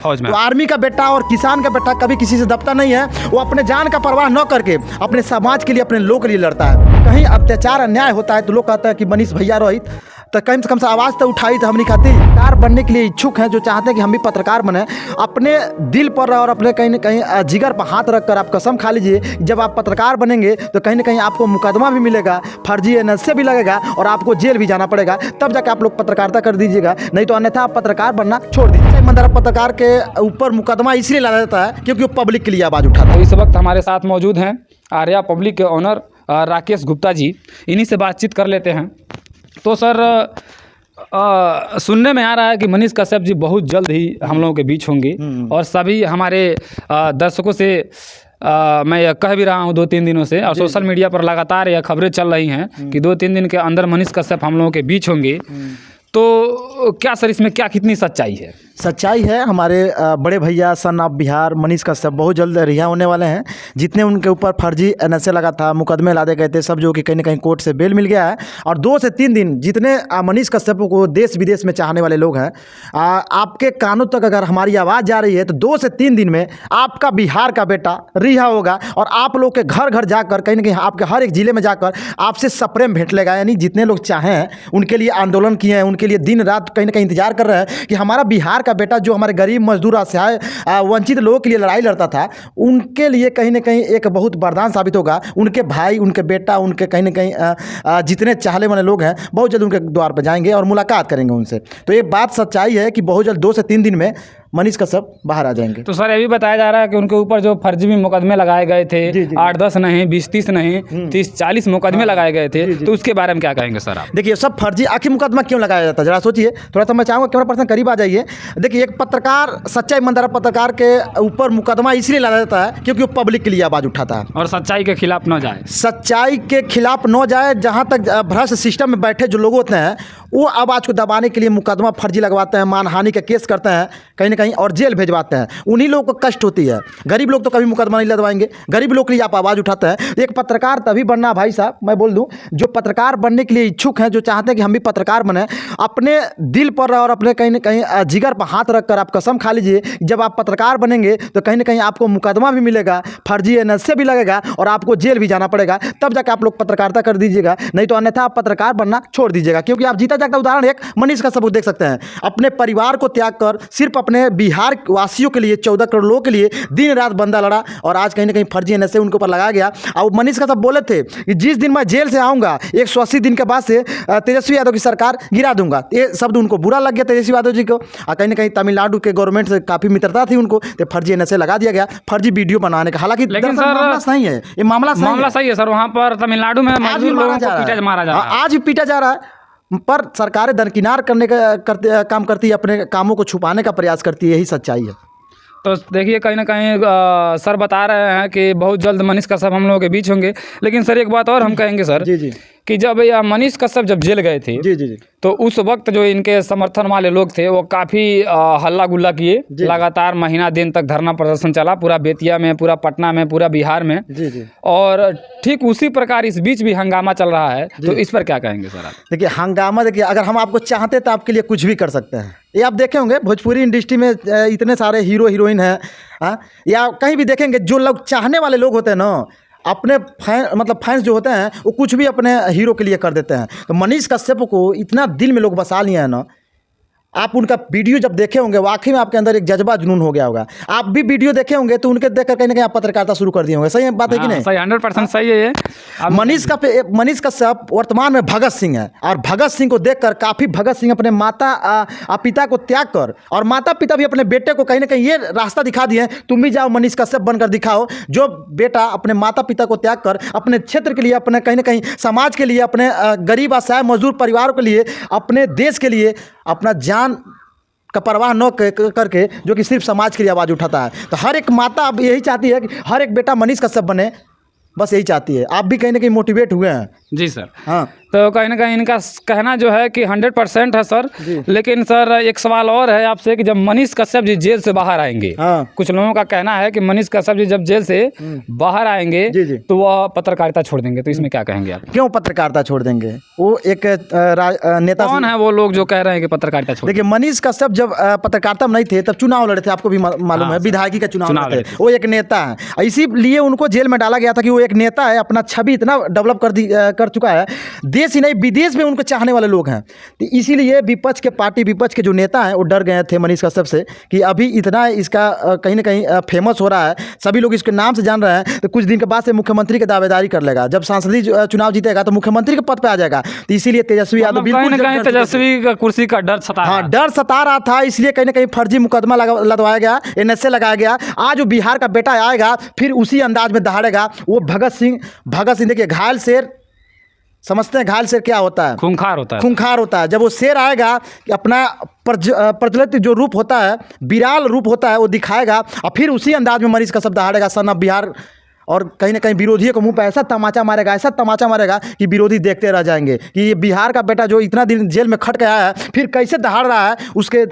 फौज में। तो आर्मी का बेटा और किसान का बेटा कभी किसी से दबता नहीं है। वो अपने जान का परवाह न करके अपने समाज के लिए, अपने लोग के लिए लड़ता है। कहीं अत्याचार अन्याय होता है तो लोग कहते हैं कि मनीष भैया रोहित तो कम से आवाज़ तो उठाई तो हम नहीं खाती। पत्रकार बनने के लिए इच्छुक हैं, जो चाहते हैं कि हम भी पत्रकार बने, अपने दिल पर और अपने कहीं न कहीं जिगर पर हाथ रखकर आप कसम खा लीजिए, जब आप पत्रकार बनेंगे तो कहीं न कहीं आपको मुकदमा भी मिलेगा, फर्जी एनएसए भी लगेगा और आपको जेल भी जाना पड़ेगा, तब जाकर आप लोग पत्रकारिता कर दीजिएगा। नहीं तो अन्यथा आप पत्रकार बनना छोड़ दीजिए। मंदर पत्रकार के ऊपर मुकदमा इसलिए लगा जाता है क्योंकि वो पब्लिक के लिए आवाज़ उठाता है। तो इस वक्त हमारे साथ मौजूद हैं आर्या पब्लिक के ऑनर राकेश गुप्ता जी। इन्हीं से बातचीत कर लेते हैं। तो सर, सुनने में आ रहा है कि मनीष कश्यप जी बहुत जल्द ही हम लोगों के बीच होंगे और सभी हमारे दर्शकों से मैं यह कह भी रहा हूँ 2-3 दिनों से, और सोशल मीडिया पर लगातार यह खबरें चल रही हैं कि 2-3 दिन के अंदर मनीष कश्यप हम लोगों के बीच होंगे। तो क्या सर, इसमें क्या कितनी सच्चाई है? सच्चाई है, हमारे बड़े भैया सन ऑफ बिहार मनीष कश्यप बहुत जल्द रिहा होने वाले हैं। जितने उनके ऊपर फर्जी एनएसए लगा था, मुकदमे लादे गए थे, सब जो कि कहीं ना कहीं कोर्ट से बेल मिल गया है। और 2 से 3 दिन जितने मनीष कश्यप को देश विदेश में चाहने वाले लोग हैं, आपके कानों तक अगर हमारी आवाज़ जा रही है तो 2 से 3 दिन में आपका बिहार का बेटा रिहा होगा और आप लोग के घर घर जाकर कहीं ना कहीं आपके हर एक ज़िले में जाकर आपसे सप्रेम भेंट लेगा। यानी जितने लोग चाहें उनके लिए आंदोलन किए हैं, उनके लिए दिन रात कहीं ना कहीं इंतजार कर रहे हैं कि हमारा बिहार का बेटा जो हमारे गरीब मजदूर असहाय वंचित लोगों के लिए लड़ाई लड़ता था, उनके लिए कहीं ना कहीं एक बहुत वरदान साबित होगा। उनके भाई, उनके बेटा, उनके कहीं ना कहीं जितने चाहने वाले लोग हैं बहुत जल्द उनके द्वार पर जाएंगे और मुलाकात करेंगे उनसे। तो ये बात सच्चाई है कि बहुत जल्द 2 से 3 दिन में मनीष कश्यप बाहर आ जाएंगे। तो सर, ये भी बताया जा रहा है कि उनके ऊपर जो फर्जी भी मुकदमे लगाए गए थे, 8-10 नहीं, 20-30 नहीं, 30-40 मुकदमे लगाए गए थे, तो उसके बारे में क्या कहेंगे सर आप? देखिए, सब फर्जी आखिर मुकदमा क्यों लगाया जाता है, जरा सोचिए। थोड़ा सा मैं चाहूँगा कैमरा पर्सन करीब आ जाइए। देखिए, एक पत्रकार, सच्चा ईमानदार पत्रकार के ऊपर मुकदमा इसलिए लगाया जाता है क्योंकि वो पब्लिक के लिए आवाज़ उठाता है और सच्चाई के खिलाफ न जाए। सच्चाई के खिलाफ न जाए। जहाँ तक भ्रष्ट सिस्टम में बैठे जो लोग होते हैं, वो आवाज़ को दबाने के लिए मुकदमा फर्जी लगवाते हैं, मानहानि का केस करते हैं कहीं ना कहीं और जेल भिजवाते हैं। उन्हीं लोगों को कष्ट होती है। गरीब लोग तो कभी मुकदमा नहीं लगवाएंगे। गरीब लोग के लिए आप आवाज़ उठाते हैं। एक पत्रकार तभी बनना, भाई साहब मैं बोल दूं, जो पत्रकार बनने के लिए इच्छुक हैं, जो चाहते हैं कि हम भी पत्रकार बने, अपने दिल पर और अपने कहीं ना कहीं जिगर पर हाथ रखकर आप कसम खा लीजिए, जब आप पत्रकार बनेंगे तो कहीं ना कहीं आपको मुकदमा भी मिलेगा, फर्जी एनएसए भी लगेगा और आपको जेल भी जाना पड़ेगा, तब जाकर आप लोग पत्रकारिता कर दीजिएगा। नहीं तो अन्यथा आप पत्रकार बनना छोड़ दीजिएगा। क्योंकि आप जीता जागता उदाहरण एक मनीष का सबूत देख सकते हैं। अपने परिवार को त्याग कर सिर्फ अपने बिहार वासियों के लिए, 14 करोड़ लोगों के लिए दिन रात बंदा लड़ा और आज कहीं ना कहीं फर्जी एनएसए उनके ऊपर लगाया गया। और मनीष का सब बोले थे कि जिस दिन मैं जेल से आऊँगा 180 दिन के बाद से तेजस्वी यादव की सरकार गिरा दूंगा। ये शब्द उनको बुरा लग गया तेजस्वी यादव जी को। और कहीं ना कहीं तमिलनाडु के गवर्नमेंट से काफ़ी मित्रता थी उनको, तो फर्जी एनएसए लगा दिया गया, फर्जी वीडियो बनाने का। हालांकि मामला सही है, ये मामला सही है सर। वहाँ पर तमिलनाडु में आज भी मारा जा रहा है, आज भी पीटा जा रहा है। पर सरकारें दरकिनार करने का काम करती है, अपने कामों को छुपाने का प्रयास करती है। यही सच्चाई है। तो देखिए, कहीं ना कहीं सर बता रहे हैं कि बहुत जल्द मनीष कश्यप हम लोगों के बीच होंगे। लेकिन सर, एक बात और हम कहेंगे सर, जी कि जब यह मनीष कश्यप जब जेल गए थे, जी तो उस वक्त जो इनके समर्थन वाले लोग थे वो काफ़ी हल्ला गुल्ला किए। लगातार महीना दिन तक धरना प्रदर्शन चला, पूरा बेतिया में, पूरा पटना में, पूरा बिहार में। जी और ठीक उसी प्रकार इस बीच भी हंगामा चल रहा है। तो इस पर क्या कहेंगे सर आप? देखिए, हंगामा, देखिए, अगर हम आपको चाहते तो आपके लिए कुछ भी कर सकते हैं। ये आप देखे होंगे भोजपुरी इंडस्ट्री में इतने सारे हीरो हीरोइन हैं, या कहीं भी देखेंगे, जो लोग चाहने वाले लोग होते हैं ना, अपने फैंस जो होते हैं, वो कुछ भी अपने हीरो के लिए कर देते हैं। तो मनीष कश्यप को इतना दिल में लोग बसा लिए हैं ना, आप उनका वीडियो जब देखे होंगे वाकई में आपके अंदर एक जज्बा जुनून हो गया होगा। आप भी वीडियो देखे होंगे तो उनके देखकर कहीं ना कहीं आप पत्रकारिता शुरू कर दिए होंगे। सही बात है कि नहीं? सही, 100% सही है ये। मनीष कश्यप वर्तमान में भगत सिंह है और भगत सिंह को देखकर काफ़ी भगत सिंह अपने माता पिता को त्याग कर, और माता पिता भी अपने बेटे को कहीं ना कहीं ये रास्ता दिखा दिए, तुम भी जाओ मनीष कश्यप बनकर दिखाओ। जो बेटा अपने माता पिता को त्याग कर अपने क्षेत्र के लिए, अपने कहीं ना कहीं समाज के लिए, अपने गरीब असहाय मजदूर परिवारों के लिए, अपने देश के लिए अपना जान का परवाह न करके, जो कि सिर्फ समाज के लिए आवाज़ उठाता है। तो हर एक माता अब यही चाहती है कि हर एक बेटा मनीष कश्यप बने, बस यही चाहती है। आप भी कहीं ना कहीं मोटिवेट हुए हैं। जी सर। हाँ, तो कहीं ना कहीं इनका कहना जो है कि 100% है सर। लेकिन सर एक सवाल और है आपसे कि जब मनीष कश्यप जी जेल से बाहर आएंगे, हाँ। कुछ लोगों का कहना है कि मनीष कश्यप जी जब जेल से बाहर आएंगे जी। तो वह पत्रकारिता छोड़ देंगे, तो इसमें क्या कहेंगे आप? क्यों पत्रकारिता छोड़ देंगे? वो एक नेता कौन है वो लोग जो कह रहे हैं कि पत्रकारिता छोड़? देखिए, मनीष कश्यप जब पत्रकारिता में नहीं थे तब चुनाव लड़े थे, आपको भी मालूम है, विधायकी का चुनाव लड़े थे। वो एक नेता है, इसीलिए उनको जेल में डाला गया था कि वो एक नेता है, अपना छवि इतना डेवलप कर चुका है, देश ही नहीं विदेश में उनको चाहने वाले लोग हैं। तो इसीलिए विपक्ष के जो नेता हैं वो डर गए थे मनीष कश्यप से कि अभी इतना इसका कहीं ना कहीं फेमस हो रहा है, सभी लोग इसके नाम से जान रहे हैं, तो कुछ दिन के बाद से मुख्यमंत्री की दावेदारी कर लेगा। जब संसदीय चुनाव जीतेगा तो मुख्यमंत्री के पद पे आ जाएगा। तो इसीलिए तेजस्वी यादव कहीं ना कहीं तेजस्वी का कुर्सी का डर सता रहा है। डर सता रहा था, इसलिए कहीं ना कहीं फर्जी मुकदमा लदवाया गया, NSA लगाया गया। आज वो बिहार का बेटा आएगा फिर उसी अंदाज में दहाड़ेगा। वो भगत सिंह देखिए, घायल शेर समझते हैं, घायल शेर क्या होता है? खूंखार होता है। जब वो शेर आएगा कि अपना प्रज्वलित जो रूप होता है, विराल रूप होता है, वो दिखाएगा और फिर उसी अंदाज में मनीष कश्यप दहाड़ेगा सन ऑफ बिहार। और कहीं ना कहीं विरोधियों के मुंह पे ऐसा तमाचा मारेगा कि विरोधी देखते रह जाएंगे कि ये बिहार का बेटा जो इतना दिन जेल में खट के आया है फिर कैसे दहाड़ रहा है। उसके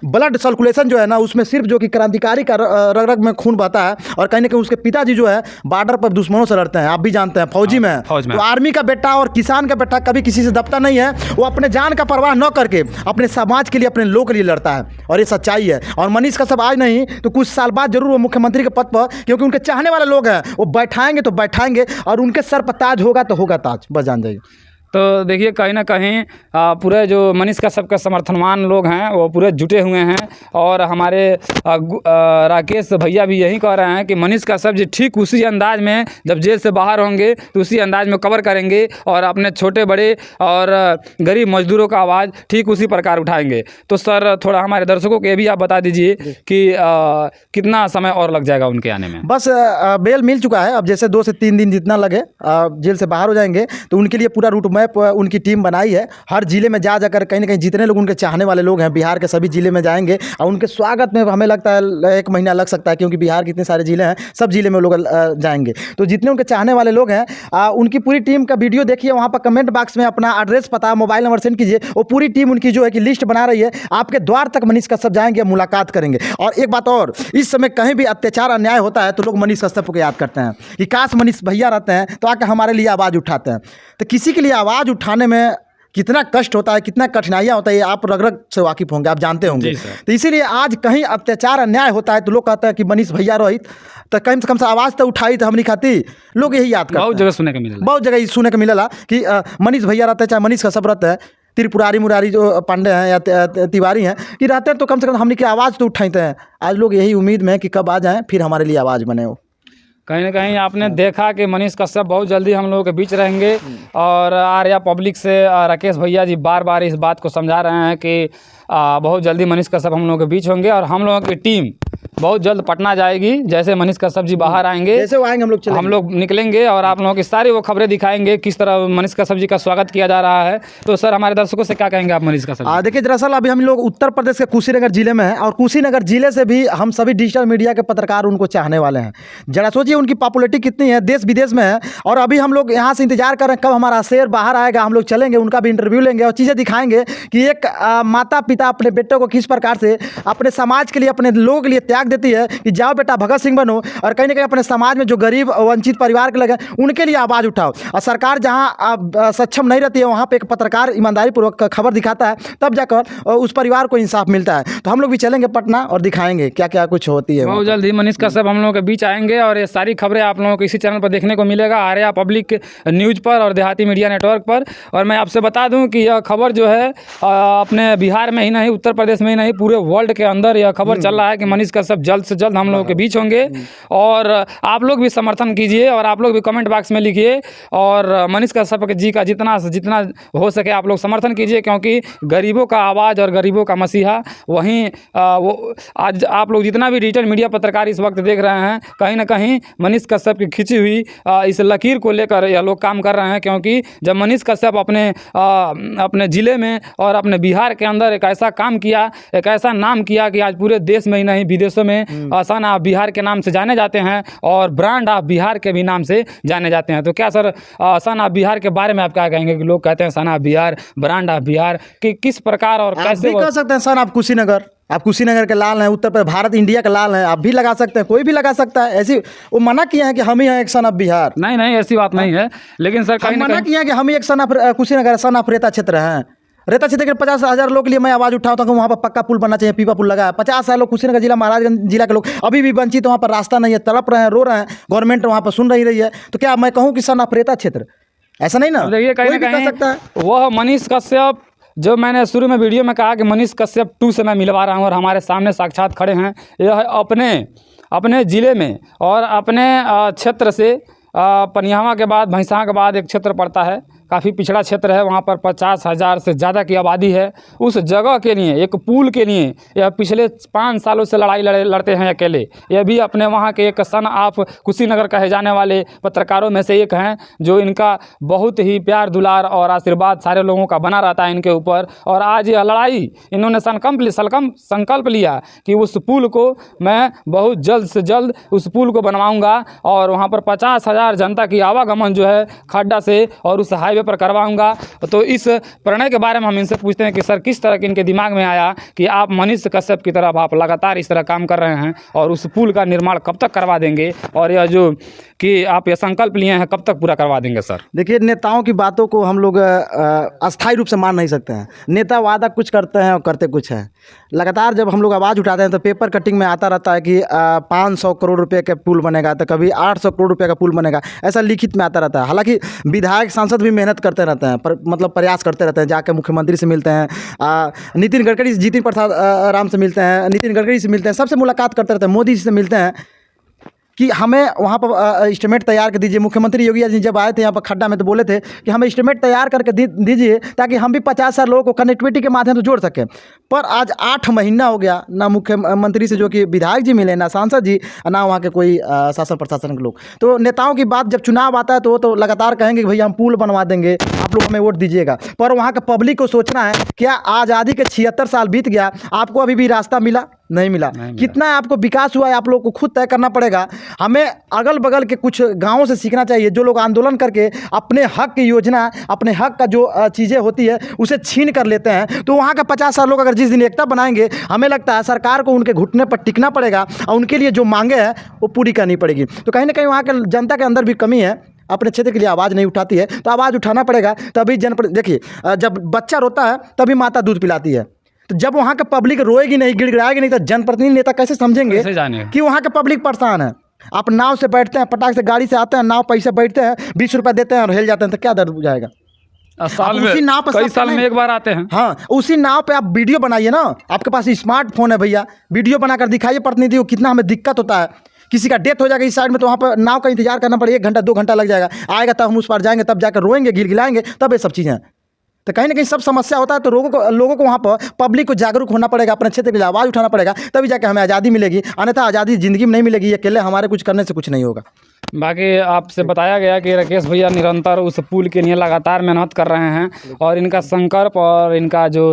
ब्लड सर्कुलेशन जो है ना, उसमें सिर्फ जो कि क्रांतिकारी का रग में खून बहता है। और कहीं ना कहीं उसके पिताजी जो है बॉर्डर पर दुश्मनों से लड़ते हैं, आप भी जानते हैं, फौजी में। तो आर्मी का बेटा और किसान का बेटा कभी किसी से दबता नहीं है। वो अपने जान का परवाह न करके अपने समाज के लिए, अपने लोग के लिए लड़ता है, और ये सच्चाई है। और मनीष कश्यप आज नहीं तो कुछ साल बाद जरूर वो मुख्यमंत्री के पद पर, क्योंकि उनके चाहने वाले लोग हैं, वो बैठाएंगे तो बैठाएंगे और उनके सर पर ताज होगा तो होगा ताज, बस जान जाइए। तो देखिए कहीं ना कहीं पूरे जो मनीष कश्यप के समर्थनवान लोग हैं वो पूरे जुटे हुए हैं। और हमारे राकेश भैया भी यही कह रहे हैं कि मनीष कश्यप जी ठीक उसी अंदाज में जब जेल से बाहर होंगे तो उसी अंदाज में कवर करेंगे और अपने छोटे बड़े और गरीब मजदूरों का आवाज़ ठीक उसी प्रकार उठाएंगे। तो सर थोड़ा हमारे दर्शकों को ये भी आप बता दीजिए कि कितना समय और लग जाएगा उनके आने में? बस बेल मिल चुका है, अब जैसे 2 से 3 दिन जितना लगे जेल से बाहर हो जाएंगे। तो उनके लिए पूरा रूट मैप उनकी टीम बनाई है। हर जिले में जाकर कहीं ना कहीं जितने लोग उनके चाहने वाले लोग हैं बिहार के सभी जिले में जाएंगे और उनके स्वागत में हमें लगता है 1 महीना लग सकता है, क्योंकि बिहार के इतने सारे जिले हैं, सब जिले में लोग जाएंगे। तो जितने उनके चाहने वाले लोग हैं उनकी पूरी टीम का वीडियो देखिए, वहाँ पर कमेंट बॉक्स में अपना एड्रेस, पता, मोबाइल नंबर सेंड कीजिए। वो पूरी टीम उनकी जो है कि लिस्ट बना रही है, आपके द्वार तक मनीष कश्यप जाएंगे, मुलाकात करेंगे। और एक बात और, इस समय कहीं भी अत्याचार अन्याय होता है तो लोग मनीष कश्यप को याद करते हैं कि काश मनीष भैया रहते हैं तो आकर हमारे लिए आवाज़ उठाते हैं। तो किसी के लिए आवाज़ उठाने में कितना कष्ट होता है, कितना कठिनाइयाँ होता है, ये आप रग रग से वाकिफ होंगे, आप जानते होंगे। तो इसीलिए आज कहीं अत्याचार अन्याय होता है तो लोग कहते हैं कि मनीष भैया रहित तो कम से आवाज़ तो उठाई तो हम नहीं खाती। लोग यही याद करते हैं, बहुत जगह सुनने को मिला, बहुत जगह सुनने को मिला कि मनीष भैया रहते हैं, चाहे मनीष कश्यप रहते हैं, त्रिपुरारी मुरारी जो पांडे हैं या तिवारी हैं, कि रहते हैं तो कम से कम हमने की आवाज़ तो उठाते हैं। आज लोग यही उम्मीद में कि कब आ जाएँ फिर हमारे लिए आवाज़ बने। हो कहीं ना कहीं आपने देखा कि मनीष कश्यप बहुत जल्दी हम लोगों के बीच रहेंगे। और आर्या पब्लिक से राकेश भैया जी बार बार इस बात को समझा रहे हैं कि बहुत जल्दी मनीष कश्यप हम लोगों के बीच होंगे और हम लोगों की टीम बहुत जल्द पटना जाएगी। जैसे मनीष कश्यप जी बाहर आएंगे, जैसे वो आएंगे हम लोग निकलेंगे और आप लोगों की सारी वो खबरें दिखाएंगे किस तरह मनीष कश्यप जी का स्वागत किया जा रहा है। तो सर हमारे दर्शकों से क्या कहेंगे आप मनीष कश्यप? देखिए, दरअसल अभी हम लोग उत्तर प्रदेश के कुशीनगर जिले में हैं और कुशीनगर जिले से भी हम सभी डिजिटल मीडिया के पत्रकार उनको चाहने वाले हैं। जरा सोचिए उनकी पॉपुलैरिटी कितनी है, देश विदेश में है। और अभी हम लोग यहाँ से इंतजार कर रहे हैं कब हमारा शेर बाहर आएगा, हम लोग चलेंगे, उनका भी इंटरव्यू लेंगे और चीज़ें दिखाएंगे कि एक माता पिता अपने बेटों को किस प्रकार से अपने समाज के लिए, अपने लोगों के लिए त्याग देती है कि जाओ बेटा भगत सिंह बनो, और कहीं ना कहीं अपने समाज में जो गरीब वंचित परिवार के लगे उनके लिए आवाज़ उठाओ। और सरकार जहां सक्षम नहीं रहती है वहां पे एक पत्रकार ईमानदारी पूर्वक खबर दिखाता है, तब जाकर उस परिवार को इंसाफ मिलता है। तो हम लोग भी चलेंगे पटना और दिखाएंगे क्या क्या कुछ होती है। बहुत जल्द ही मनीष कश्यप हम लोगों के बीच आएंगे और ये सारी खबरें आप लोगों को इसी चैनल पर देखने को मिलेगा, आर्या पब्लिक न्यूज़ पर और देहाती मीडिया नेटवर्क पर। और मैं आपसे बता दूं कि यह खबर जो है अपने बिहार में ही नहीं, उत्तर प्रदेश में ही नहीं, पूरे वर्ल्ड के अंदर यह खबर चल रहा है कि मनीष कश्यप जल्द से जल्द हम लोगों के बीच होंगे। और आप लोग भी समर्थन कीजिए और आप लोग भी कमेंट बॉक्स में लिखिए और मनीष कश्यप जी का जितना हो सके आप लोग समर्थन कीजिए, क्योंकि गरीबों का आवाज़ और गरीबों का मसीहा वहीं वो आज आप लोग जितना भी डिजिटल मीडिया पत्रकार इस वक्त देख रहे हैं, कहीं ना कहीं मनीष कश्यप की खिंची हुई इस लकीर को लेकर यह लोग काम कर रहे हैं। क्योंकि जब मनीष कश्यप अपने ज़िले में और अपने बिहार के अंदर एक ऐसा काम किया, एक ऐसा नाम किया कि आज पूरे देश में ही नहीं विदेशों में में सन ऑफ बिहार के नाम से जाने जाते हैं और ब्रांड ऑफ बिहार के भी नाम से जाने जाते हैं। तो क्या सर सन ऑफ बिहार के बारे में आप क्या कहेंगे कि लोग कहते हैं son of Bihar, brand of Bihar, कि किस प्रकार और आप कैसे भी कह सकते हैं सन ऑफ कुशीनगर, आप कुशीनगर के लाल हैं, उत्तर प्रदेश भारत इंडिया का लाल हैं, आप भी लगा सकते हैं, कोई भी लगा सकता है। ऐसी वो मना किया है कि हम ही हैं एक सन ऑफ बिहार। नहीं नहीं, ऐसी बात नहीं है, लेकिन सर कहीं हम ना मना कहीं किया है कि हम ही एक son of Kushinagar, son of रेता क्षेत्र हैं। रेता क्षेत्र के 50,000 लोग के लिए मैं आवाज़ उठाता हूँ कि वहाँ पर पक्का पुल बनना चाहिए, पीपा पुल लगा है। 50,000 लोग कुशीनगर जिला, महाराजगंज जिला के लोग अभी भी वंचित, वहाँ पर रास्ता नहीं है, तड़प रहे हैं, रो रहे हैं, गवर्नमेंट वहाँ पर सुन रही है। तो क्या मैं कहूँ कि सन ऑफ रेता क्षेत्र? ऐसा नहीं ना, देखिए कहीं कोई ना भी कह कहीं सकता है। वह मनीष कश्यप, जो मैंने शुरू में वीडियो में कहा कि मनीष कश्यप 2 से मैं मिलवा रहा हूँ और हमारे सामने साक्षात खड़े हैं। यह अपने ज़िले में और अपने क्षेत्र से पनियावा के बाद, भैंसा के बाद एक क्षेत्र पड़ता है, काफ़ी पिछड़ा क्षेत्र है, वहाँ पर 50,000 से ज़्यादा की आबादी है। उस जगह के लिए, एक पुल के लिए यह पिछले 5 सालों से लड़ाई लड़ते हैं अकेले। यह भी अपने वहाँ के एक सन ऑफ कुशीनगर कहे जाने वाले पत्रकारों में से एक हैं, जो इनका बहुत ही प्यार दुलार और आशीर्वाद सारे लोगों का बना रहता है इनके ऊपर। और आज यह लड़ाई इन्होंने संकल्प लिया कि उस पुल को मैं बहुत जल्द से जल्द उस पुल को बनवाऊँगा और वहाँ पर 50,000 जनता की आवागमन जो है खड्डा से और उस हाईवे पर करवाऊंगा। तो इस प्रणय के बारे में हम इनसे पूछते हैं कि सर किस तरह के इनके दिमाग में आया कि आप मनीष कश्यप की तरफ आप लगातार इस तरह काम कर रहे हैं और उस पुल का निर्माण कब तक करवा देंगे, और यह जो कि आप ये संकल्प लिए हैं कब तक पूरा करवा देंगे सर? देखिए, नेताओं की बातों को हम लोग अस्थायी रूप से मान नहीं सकते हैं। नेता वादा कुछ करते हैं और करते कुछ हैं। लगातार जब हम लोग आवाज़ उठाते हैं तो पेपर कटिंग में आता रहता है कि 500 करोड़ रुपए का पुल बनेगा, तो कभी 800 करोड़ रुपए का पुल बनेगा, ऐसा लिखित में आता रहता है। हालांकि विधायक सांसद भी मेहनत करते रहते हैं, मतलब प्रयास करते रहते हैं, जाकर मुख्यमंत्री से मिलते हैं, नितिन गडकरी, जितिन प्रसाद राम से मिलते हैं, नितिन गडकरी से मिलते हैं, सबसे मुलाकात करते रहते हैं, मोदी जी से मिलते हैं कि हमें वहाँ पर एस्टीमेट तैयार कर दीजिए। मुख्यमंत्री योगी आदित्यनाथ जब आए थे यहाँ पर खड्डा में तो बोले थे कि हमें एस्टीमेट तैयार करके दीजिए ताकि हम भी 50,000 लोगों को कनेक्टिविटी के माध्यम से जोड़ सकें। पर आज 8 महीना हो गया, ना मुख्यमंत्री से जो कि विधायक जी मिले, ना सांसद जी, ना वहाँ के कोई शासन प्रशासन के लोग। तो नेताओं की बात जब चुनाव आता है तो वो तो लगातार कहेंगे कि भैया हम पुल बनवा देंगे, आप लोग हमें वोट दीजिएगा। पर वहाँ के पब्लिक को सोचना है, क्या आज़ादी के 76 साल बीत गया, आपको अभी भी रास्ता मिला? नहीं मिला। कितना आपको विकास हुआ है आप लोग को खुद तय करना पड़ेगा। हमें अगल बगल के कुछ गांवों से सीखना चाहिए, जो लोग आंदोलन करके अपने हक की योजना, अपने हक का जो चीज़ें होती है उसे छीन कर लेते हैं। तो वहाँ का 50,000 लोग अगर जिस दिन एकता बनाएंगे, हमें लगता है सरकार को उनके घुटने पर टिकना पड़ेगा और उनके लिए जो मांगे हैं वो पूरी करनी पड़ेगी। तो कहीं ना कहीं वहाँ के जनता के अंदर भी कमी है, अपने क्षेत्र के लिए आवाज़ नहीं उठाती है, तो आवाज़ उठाना पड़ेगा। तभी देखिए, जब बच्चा रोता है तभी माता दूध पिलाती है। तो जब वहाँ का पब्लिक रोएगी नहीं, गिड़गिड़ाएगी नहीं, तो जनप्रतिनिधि नेता कैसे समझेंगे कि वहाँ का पब्लिक परेशान है? आप नाव से बैठते हैं, पटाख से गाड़ी से आते हैं, नाव पैसे बैठते हैं, 20 रुपये देते हैं और हिल जाते हैं, तो क्या दर्द हो जाएगा? साल में, कई साल में एक बार आते हैं। हाँ, उसी नाव पे आप वीडियो बनाइए ना, आपके पास स्मार्टफोन है भैया, वीडियो बनाकर दिखाइए प्रतिनिधि को कितना हमें दिक्कत होता है। किसी का डेथ हो जाएगा इस साइड में तो वहाँ पर नाव का इंतजार करना पड़ेगा, 1 घंटा 2 घंटा लग जाएगा, आएगा तब हम उस पार जाएंगे, तब जाकर रोएंगे, गिलगिलाएंगे, तब ये सब चीज़ें। तो कहीं ना कहीं सब समस्या होता है। तो लोगों को वहाँ पर पब्लिक को जागरूक होना पड़ेगा, अपने क्षेत्र के लिए आवाज़ उठाना पड़ेगा, तभी जाकर हमें आज़ादी मिलेगी। अन्यथा आज़ादी ज़िंदगी में नहीं मिलेगी, अकेले हमारे कुछ करने से कुछ नहीं होगा। बाकी आपसे बताया गया कि राकेश भैया निरंतर उस पुल के लिए लगातार मेहनत कर रहे हैं और इनका संकल्प और इनका जो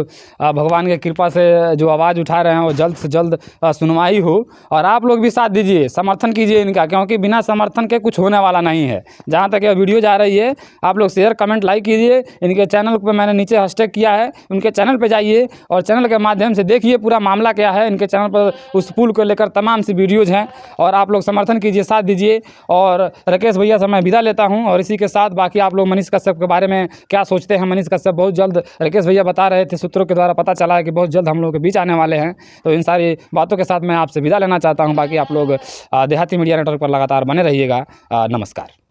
भगवान की कृपा से जो आवाज़ उठा रहे हैं वो जल्द से जल्द सुनवाई हो। और आप लोग भी साथ दीजिए, समर्थन कीजिए इनका, क्योंकि बिना समर्थन के कुछ होने वाला नहीं है। जहाँ तक यह वीडियो जा रही है, आप लोग शेयर कमेंट लाइक कीजिए। इनके चैनल पर मैंने नीचे हैशटैग किया है, उनके चैनल पर जाइए और चैनल के माध्यम से देखिए पूरा मामला क्या है। इनके चैनल पर उस पुल को लेकर तमाम सी वीडियोज़ हैं और आप लोग समर्थन कीजिए, साथ दीजिए। और राकेश भैया से मैं विदा लेता हूं और इसी के साथ बाकी आप लोग मनीष कश्यप के बारे में क्या सोचते हैं। मनीष कश्यप बहुत जल्द, राकेश भैया बता रहे थे, सूत्रों के द्वारा पता चला है कि बहुत जल्द हम लोग के बीच आने वाले हैं। तो इन सारी बातों के साथ मैं आपसे विदा लेना चाहता हूं। बाकी आप लोग देहाती मीडिया नेटवर्क पर लगातार बने रहिएगा। नमस्कार।